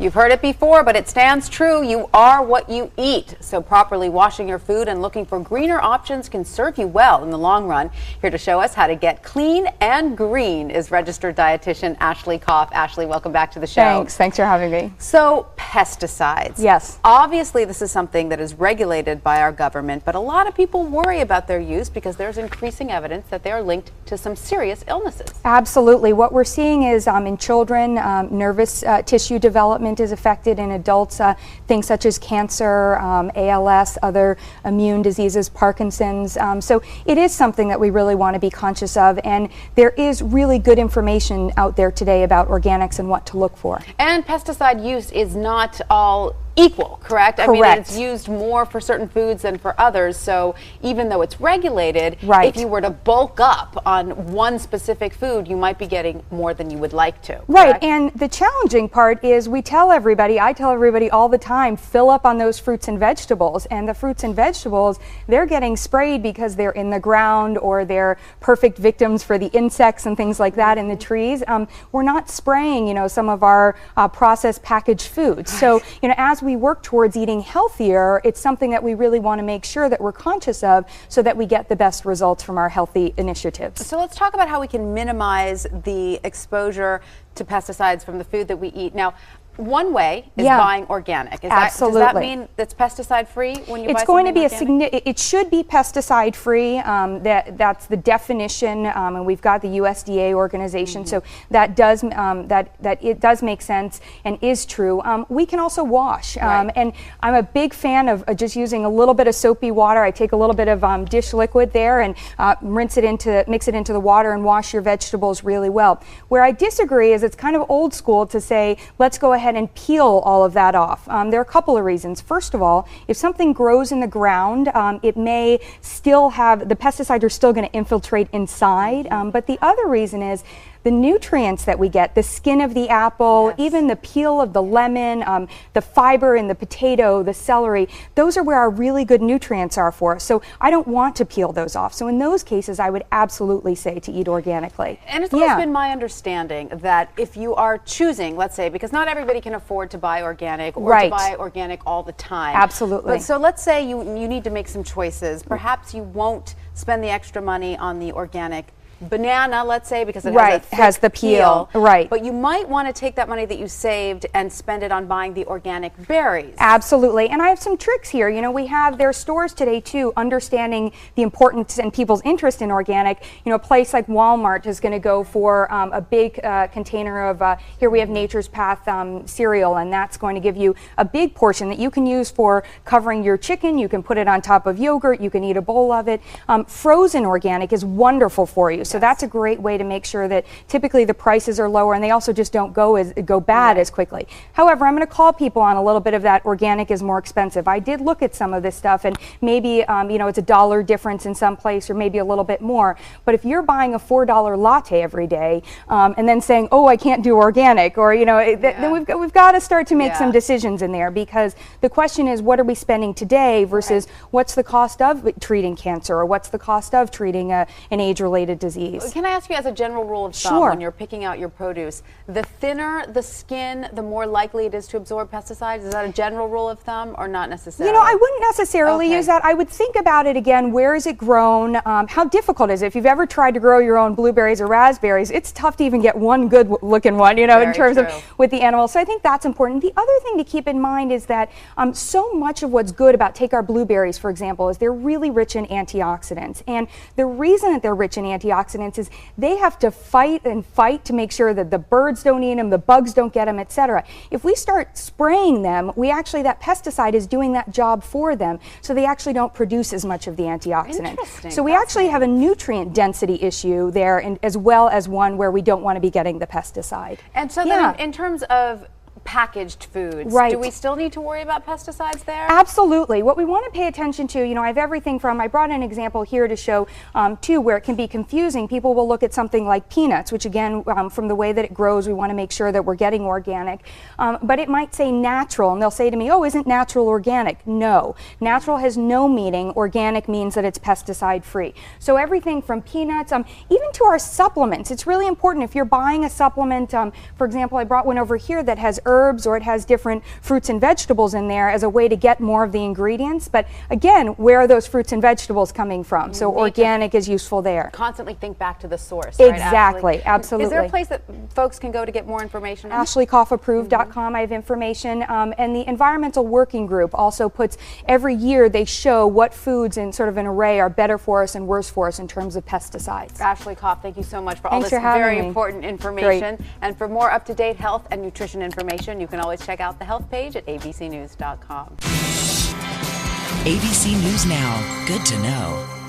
You've heard it before, but it stands true. You are what you eat. So properly washing your food and looking for greener options can serve you well in the long run. Here to show us how to get clean and green is registered dietitian Ashley Koff. Ashley, welcome back to the show. Thanks for having me. So pesticides. Yes. Obviously, this is something that is regulated by our government, but a lot of people worry about their use because there's increasing evidence that they are linked to some serious illnesses. Absolutely. What we're seeing is in children, nervous tissue development is affected. In adults, things such as cancer, ALS, other immune diseases, Parkinson's. So it is something that we really want to be conscious of, and there is really good information out there today about organics and what to look for. And pesticide use is not all equal, correct? Correct. I mean, it's used more for certain foods than for others, so even though it's regulated, right, if you were to bulk up on one specific food, you might be getting more than you would like to. Right, correct? and the challenging part is I tell everybody all the time, fill up on those fruits and vegetables, and the fruits and vegetables, they're getting sprayed because they're in the ground or they're perfect victims for the insects and things like that in the trees. We're not spraying, some of our processed packaged foods. So, as we work towards eating healthier, it's something that we really want to make sure that we're conscious of so that we get the best results from our healthy initiatives. So let's talk about how we can minimize the exposure to pesticides from the food that we eat. Now, one way is buying organic. Absolutely. Does that mean it's pesticide free when you buy It's going to be organic? it should be pesticide free. That's the definition, and we've got the USDA organization, so that does it does make sense and is true. We can also wash, and I'm a big fan of just using a little bit of soapy water. I take a little bit of dish liquid there and mix it into the water and wash your vegetables really well. Where I disagree is it's kind of old school to say let's go ahead and peel all of that off. There are a couple of reasons. First of all, if something grows in the ground, it may still have, the pesticides are still going to infiltrate inside, but the other reason is the nutrients that we get, the skin of the apple, even the peel of the lemon, the fiber in the potato, the celery, those are where our really good nutrients are for us. So I don't want to peel those off. So in those cases, I would absolutely say to eat organically. And it's always been my understanding that if you are choosing, let's say, because not everybody can afford to buy organic or to buy organic all the time. Absolutely. But so let's say you need to make some choices. Perhaps you won't spend the extra money on the organic banana, let's say, because it has the peel. Right. But you might want to take that money that you saved and spend it on buying the organic berries. Absolutely. And I have some tricks here. There are stores today too, understanding the importance and people's interest in organic. A place like Walmart is going to go for a big container of, here we have Nature's Path cereal, and that's going to give you a big portion that you can use for covering your chicken. You can put it on top of yogurt. You can eat a bowl of it. Frozen organic is wonderful for you. So that's a great way to make sure that typically the prices are lower and they also just don't go bad as quickly. However, I'm going to call people on a little bit of that organic is more expensive. I did look at some of this stuff, and maybe it's a $1 difference in some place or maybe a little bit more. But if you're buying a $4 latte every day and then saying, oh, I can't do organic, or then we've got to start to make some decisions in there, because the question is, what are we spending today versus what's the cost of treating cancer, or what's the cost of treating an age-related disease? Can I ask you, as a general rule of thumb, when you're picking out your produce, the thinner the skin, the more likely it is to absorb pesticides? Is that a general rule of thumb, or not necessarily? I wouldn't necessarily use that. I would think about it again. Where is it grown? How difficult is it? If you've ever tried to grow your own blueberries or raspberries, it's tough to even get one good looking one, in terms of with the animals. So I think that's important. The other thing to keep in mind is that so much of what's good about, take our blueberries, for example, is they're really rich in antioxidants. And the reason that they're rich in antioxidants is they have to fight to make sure that the birds don't eat them, the bugs don't get them, etc. If we start spraying them, that pesticide is doing that job for them, so they actually don't produce as much of the antioxidant. So we actually have a nutrient density issue there, and as well as one where we don't want to be getting the pesticide. And so then in terms of packaged foods. Right. Do we still need to worry about pesticides there? Absolutely. What we want to pay attention to, I have everything from, I brought an example here to show too where it can be confusing. People will look at something like peanuts, which again, from the way that it grows, we want to make sure that we're getting organic. But it might say natural, and they'll say to me, oh, isn't natural organic? No. Natural has no meaning. Organic means that it's pesticide free. So everything from peanuts, even to our supplements, it's really important if you're buying a supplement. For example, I brought one over here that has herbs or it has different fruits and vegetables in there as a way to get more of the ingredients. But again, where are those fruits and vegetables coming from? So organic is useful there. Constantly think back to the source. Right, Exactly, Ashley? absolutely. Is there a place that folks can go to get more information? AshleyKoffApproved.com. I have information, and the Environmental Working Group also puts, every year they show what foods in sort of an array are better for us and worse for us in terms of pesticides. Ashley Koff, thank you so much for all Thanks this for having very me. important information. And for more up-to-date health and nutrition information, you can always check out the health page at abcnews.com. ABC News Now. Good to know.